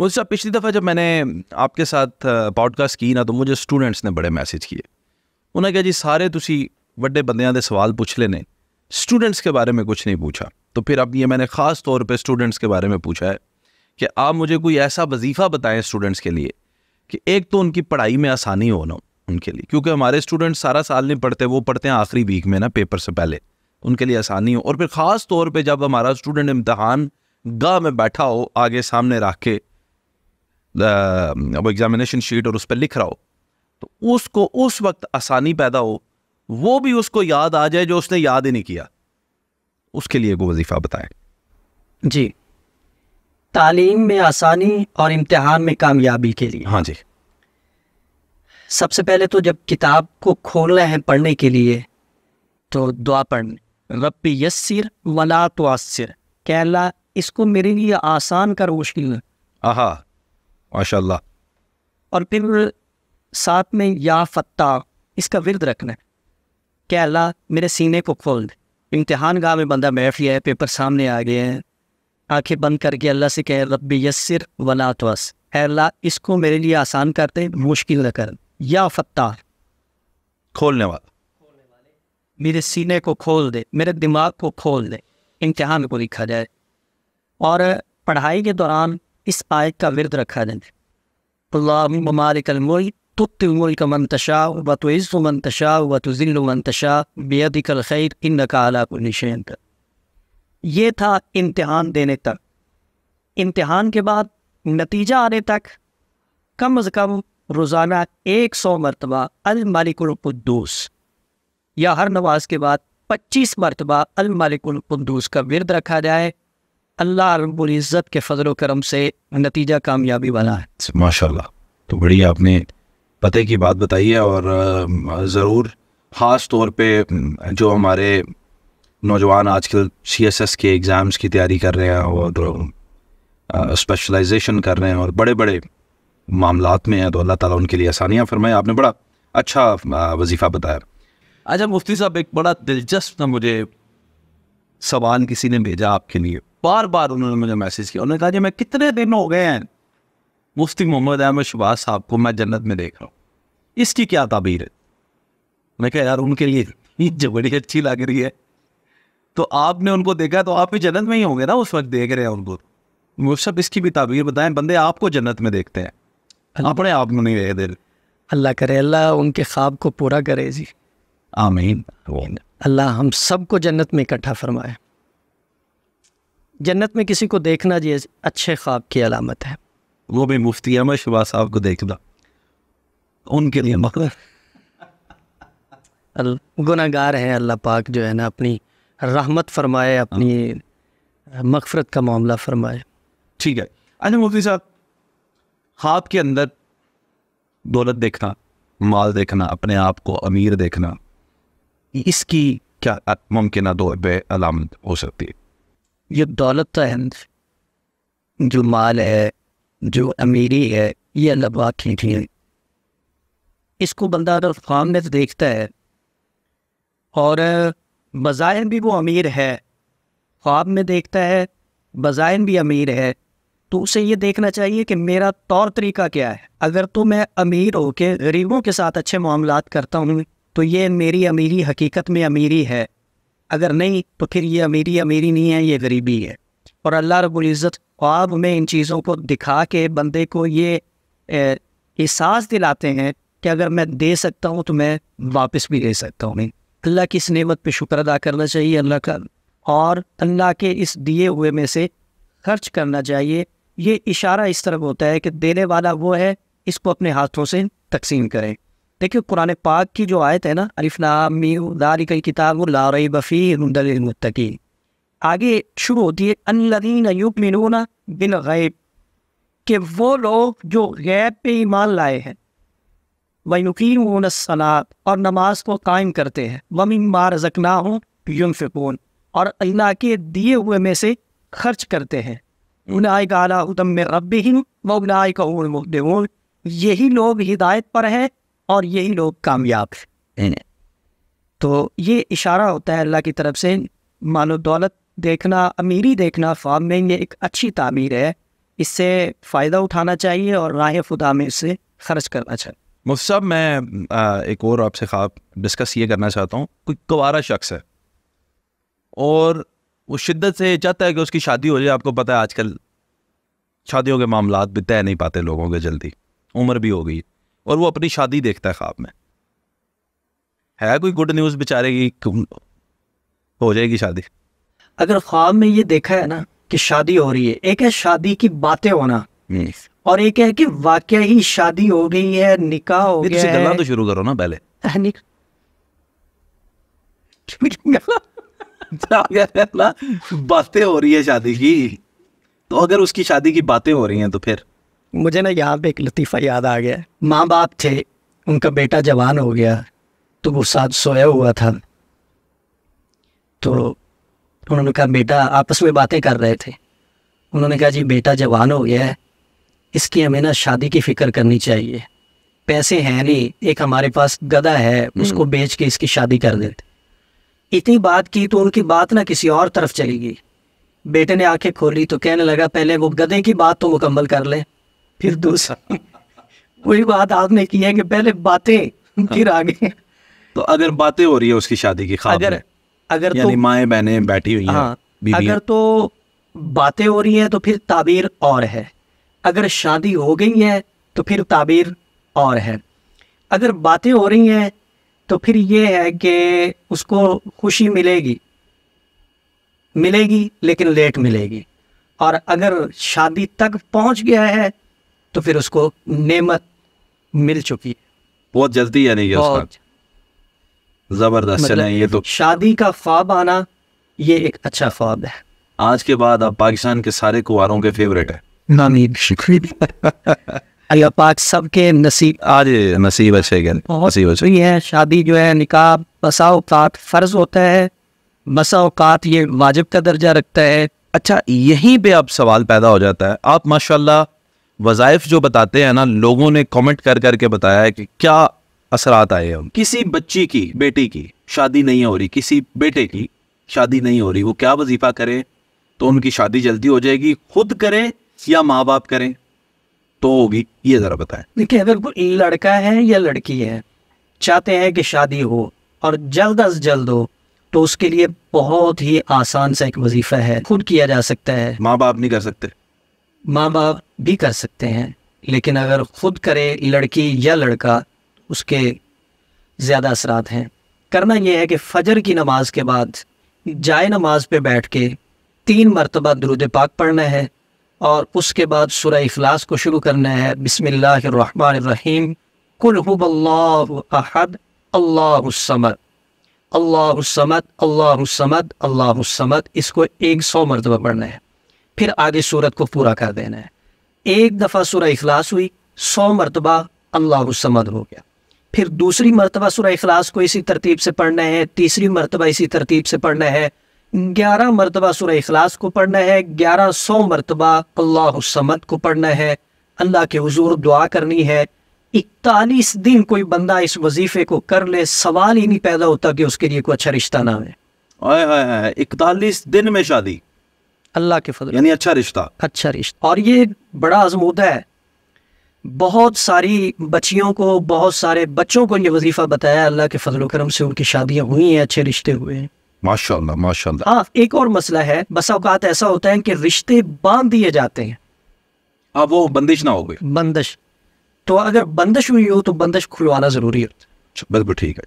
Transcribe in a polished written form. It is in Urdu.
وہ صاحب پچھلی دفعہ جب میں نے آپ کے ساتھ پوڈ کاسٹ کی نا تو مجھے اسٹوڈنٹس نے بڑے میسج کیے. انہوں نے کہا جی سارے تسی بڑے بندیاں دے سوال پوچھ لینے, اسٹوڈنٹس کے بارے میں کچھ نہیں پوچھا. تو پھر اب یہ میں نے خاص طور پہ اسٹوڈنٹس کے بارے میں پوچھا ہے کہ آپ مجھے کوئی ایسا وظیفہ بتائیں اسٹوڈنٹس کے لیے کہ ایک تو ان کی پڑھائی میں آسانی ہو نا ان کے لیے, کیونکہ ہمارے اسٹوڈنٹ سارا سال نہیں پڑھتے, وہ پڑھتے ہیں آخری ویک میں نا پیپر سے پہلے, ان کے لیے آسانی ہو. اور پھر خاص طور پہ جب ہمارا اسٹوڈنٹ امتحان گاہ میں بیٹھا ہو آگے سامنے رکھ کے وہ ایگزامینیشن شیٹ اور اس پہ لکھ رہا ہو, تو اس کو اس وقت آسانی پیدا ہو, وہ بھی اس کو یاد آ جائے جو اس نے یاد ہی نہیں کیا. اس کے لیے کوئی وظیفہ بتائیں. جی, تعلیم میں آسانی اور امتحان میں کامیابی کے لیے. ہاں جی. سب سے پہلے تو جب کتاب کو کھولنا ہے پڑھنے کے لیے تو دعا پڑھیں, رب یسر ولا تعسر, کہ اللہ اس کو میرے لیے آسان کر, مشکل. آہا ماشاء اللہ. اور پھر ساتھ میں یا فتح, اس کا ورد رکھنا ہے کہ اللہ میرے سینے کو کھول دے. امتحان گاہ میں بندہ بیٹھ گیا ہے, پیپر سامنے آ گئے ہیں, آنکھیں بند کر کے اللہ سے کہ رب یسر ولا تعسر, اے اللہ اس کو میرے لیے آسان کر دے, مشکل نہ کر. یا فتح, کھولنے والا, میرے سینے کو کھول دے, میرے دماغ کو کھول دے, امتحان کو لکھا جائے. اور پڑھائی کے دوران اس آیت کا ورد رکھا جائے, اللہم مالک الملک تؤتی الملک من تشاء وتعز من تشاء وتذل من تشاء بیدک الخیر انک علی کل شیء قدیر. یہ تھا امتحان دینے تک. امتحان کے بعد نتیجہ آنے تک کم از کم روزانہ 100 مرتبہ الملک القدوس, یا ہر نماز کے بعد 25 مرتبہ الملک القدوس کا ورد رکھا جائے. اللہ رب العزت کے فضل و کرم سے نتیجہ کامیابی والا ہے. ماشاء اللہ. تو بڑی آپ نے پتے کی بات بتائی ہے, اور ضرور خاص طور پہ جو ہمارے نوجوان آج کل CSS کے ایگزامز کی تیاری کر رہے ہیں اور اسپیشلائزیشن کر رہے ہیں اور بڑے بڑے معاملات میں ہیں, تو اللہ تعالیٰ ان کے لیے آسانیاں فرمائے. آپ نے بڑا اچھا وظیفہ بتایا. اچھا مفتی صاحب, ایک بڑا دلچسپ مجھے سوال کسی نے بھیجا آپ کے لیے, بار بار انہوں نے مجھے میسج کیا. انہوں نے کہا جی میں کتنے دن ہو گئے ہیں مفتی محمد احمد شہباز صاحب کو میں جنت میں دیکھ رہا ہوں, اس کی کیا تعبیر ہے؟ میں کہا یار ان کے لیے جو بڑی اچھی لگ رہی ہے, تو آپ نے ان کو دیکھا تو آپ بھی جنت میں ہی ہوں گے نا اس وقت دیکھ رہے ہیں ان کو. وہ سب اس کی بھی تعبیر بتائیں. بندے آپ کو جنت میں دیکھتے ہیں, اپنے آپ کو نہیں دیکھ دے. اللہ کرے اللہ ان کے خواب کو پورا کرے. جی آمین. اللہ ہم سب کو جنت میں اکٹھا فرمائے. جنت میں کسی کو دیکھنا جی اچھے خواب کی علامت ہے. وہ بھی مفتی احمد شہباز صاحب کو دیکھنا ان کے لیے گناہ گار ہیں, اللہ پاک جو ہے نا اپنی رحمت فرمائے, اپنی مغفرت کا معاملہ فرمائے. ٹھیک ہے. اچھا مفتی صاحب, خواب کے اندر دولت دیکھنا, مال دیکھنا, اپنے آپ کو امیر دیکھنا, اس کی کیا ممکنہ طور پہ علامت ہو سکتی ہے؟ یہ دولت ہے, جو مال ہے, جو امیری ہے, یہ اللہ پاک کی چیز ہے. اس کو بندہ اگر خواب میں دیکھتا ہے اور بظاہر بھی وہ امیر ہے, خواب میں دیکھتا ہے بظاہر بھی امیر ہے, تو اسے یہ دیکھنا چاہیے کہ میرا طور طریقہ کیا ہے. اگر تو میں امیر ہو کے غریبوں کے ساتھ اچھے معاملات کرتا ہوں تو یہ میری امیری حقیقت میں امیری ہے, اگر نہیں تو پھر یہ امیری نہیں ہے, یہ غریبی ہے. اور اللہ رب العزت خواب میں ان چیزوں کو دکھا کے بندے کو یہ احساس دلاتے ہیں کہ اگر میں دے سکتا ہوں تو میں واپس بھی دے سکتا ہوں. اللہ کی اس نعمت پہ شکر ادا کرنا چاہیے اللہ کا, اور اللہ کے اس دیے ہوئے میں سے خرچ کرنا چاہیے. یہ اشارہ اس طرح ہوتا ہے کہ دینے والا وہ ہے, اس کو اپنے ہاتھوں سے تقسیم کریں. دیکھیں قرآن پاک کی جو آیت ہے نا, الف لام میم ذالک الکتاب لا ریب فیہ ھدی للمتقین, آگے شروع ہوتی ہے الذین یؤمنون بالغیب, کہ وہ لوگ جو غیب پہ ایمان لائے ہیں, وَيُقِيمُونَ الصَّلَاةَ, اور نماز کو قائم کرتے ہیں, وَمِمَّا رَزَقْنَاهُمْ يُنْفِقُونَ, اور اللہ کے دیے ہوئے میں سے خرچ کرتے ہیں. اولئک علی ھدی من ربہم واولئک هم المفلحون, یہی لوگ ہدایت پر ہیں اور یہی لوگ کامیاب ہیں. تو یہ اشارہ ہوتا ہے اللہ کی طرف سے. مال و دولت دیکھنا, امیری دیکھنا خواب میں, یہ ایک اچھی تعبیر ہے. اس سے فائدہ اٹھانا چاہیے اور راہ خدا میں اس سے خرچ کرنا چاہیے. مفتی صاحب میں ایک اور آپ سے خواب ڈسکس یہ کرنا چاہتا ہوں. کوئی کوارا شخص ہے اور وہ شدت سے چاہتا ہے کہ اس کی شادی ہو جائے. آپ کو پتہ ہے آج کل شادیوں کے معاملات بھی طے نہیں پاتے لوگوں کے جلدی, عمر بھی ہو گئی, اور وہ اپنی شادی دیکھتا ہے خواب میں. ہے کوئی گڈ نیوز بیچارے کی ہو جائے گی شادی؟ اگر خواب میں یہ دیکھا ہے نا کہ شادی ہو رہی ہے, ایک ہے شادی کی باتیں ہونا اور ایک ہے کہ واقعہ ہی شادی ہو گئی ہے, نکاح ہو گیا ہے. گلا تو شروع کرو نا پہلے. باتیں ہو رہی ہے شادی کی, تو اگر اس کی شادی کی باتیں ہو رہی ہیں تو پھر مجھے نا یہاں پہ ایک لطیفہ یاد آ گیا. ماں باپ تھے, ان کا بیٹا جوان ہو گیا تو وہ ساتھ سویا ہوا تھا, تو انہوں نے کہا بیٹا, آپس میں باتیں کر رہے تھے, انہوں نے کہا جی بیٹا جوان ہو گیا ہے, اس کی ہمیں نا شادی کی فکر کرنی چاہیے, پیسے ہیں نہیں, ایک ہمارے پاس گدھا ہے اس کو بیچ کے اس کی شادی کر دیتے. اتنی بات کی تو ان کی بات نہ کسی اور طرف چلی گئی. بیٹے نے آنکھیں کھولی تو کہنے لگا پہلے وہ گدھے کی بات تو مکمل کر لیں پھر دوسرا. وہی بات آپ نے کی ہے کہ پہلے باتیں پھر آگے. تو اگر باتیں ہو رہی ہے اس کی شادی کی خواب میں, اگر یعنی مائیں بہنیں بیٹھی ہوئی ہیں, اگر تو باتیں ہو رہی ہیں تو پھر تعبیر اور ہے, اگر شادی ہو گئی ہے تو پھر تعبیر اور ہے. اگر باتیں ہو رہی ہیں تو پھر یہ ہے کہ اس کو خوشی ملے گی لیکن لیٹ ملے گی, اور اگر شادی تک پہنچ گیا ہے تو پھر اس کو نعمت مل چکی ہے بہت جلدی. یعنی کہ بہت زبردست. چلیں یہ تو شادی کا خواب آنا یہ ایک اچھا خواب ہے. آج کے بعد آپ پاکستان کے سارے کنواروں کے فیوریٹ ہیں. اللہ پاک سب کے نصیب آج نصیب اچھے گئے, نصیب اچھے ہے. شادی جو ہے نکاح بسا اوقات فرض ہوتا ہے, بسا اوقات یہ واجب کا درجہ رکھتا ہے. اچھا یہیں پہ اب سوال پیدا ہو جاتا ہے. آپ ماشاءاللہ وظائف جو بتاتے ہیں نا, لوگوں نے کمنٹ کر کے بتایا ہے کہ کیا اثرات آئے ہیں. کسی بچی کی, بیٹی کی شادی نہیں ہو رہی, کسی بیٹے کی شادی نہیں ہو رہی, وہ کیا وظیفہ کرے تو ان کی شادی جلدی ہو جائے گی؟ خود کریں یا ماں باپ کریں تو ہوگی؟ یہ ذرا بتائیں. دیکھیں اگر کوئی لڑکا ہے یا لڑکی ہے چاہتے ہیں کہ شادی ہو اور جلد از جلد ہو تو اس کے لیے بہت ہی آسان سا ایک وظیفہ ہے, خود کیا جا سکتا ہے. ماں باپ نہیں کر سکتے؟ ماں باپ بھی کر سکتے ہیں, لیکن اگر خود کرے لڑکی یا لڑکا اس کے زیادہ اثرات ہیں. کرنا یہ ہے کہ فجر کی نماز کے بعد جائے نماز پہ بیٹھ کے 3 مرتبہ درود پاک پڑھنا ہے, اور اس کے بعد سورہ اخلاص کو شروع کرنا ہے. بسم اللہ الرحمن الرحیم, قل هو اللہ احد اللہ الصمد اللہ الصمد اللہ الصمد اللہ الصمد. اس کو 100 مرتبہ پڑھنا ہے, پھر آگے سورت کو پورا کر دینا ہے. ایک دفعہ سورہ اخلاص ہوئی, 100 مرتبہ اللہ الصمد ہو گیا. پھر دوسری مرتبہ سورہ اخلاص کو اسی ترتیب سے پڑھنا ہے, تیسری مرتبہ اسی ترتیب سے پڑھنا ہے, 11 مرتبہ سورہ اخلاص کو پڑھنا ہے, 1100 مرتبہ اللہ الصمد کو پڑھنا ہے, اللہ کے حضور دعا کرنی ہے. 41 دن کوئی بندہ اس وظیفے کو کر لے, سوال ہی نہیں پیدا ہوتا کہ اس کے لیے کوئی اچھا رشتہ نہ ہے. 41 دن میں شادی, اللہ کے فضل, یعنی اچھا رشتہ. اچھا رشتہ. اور یہ بڑا آزمودہ ہے. بہت ساری بچیوں کو, بہت سارے بچوں کو یہ وظیفہ بتایا, اللہ کے فضل و کرم سے ان کی شادیاں ہوئی ہیں, اچھے رشتے ہوئے ہیں. ماشاءاللہ ماشاءاللہ. ہاں ایک اور مسئلہ ہے, بسا اوقات ایسا ہوتا ہے کہ رشتے باندھ دیے جاتے ہیں. اب وہ بندش نہ ہو گئی, بندش. تو اگر بندش ہوئی ہو تو بندش کھلوانا ضروری ہوتا ہے. بالکل ٹھیک ہے.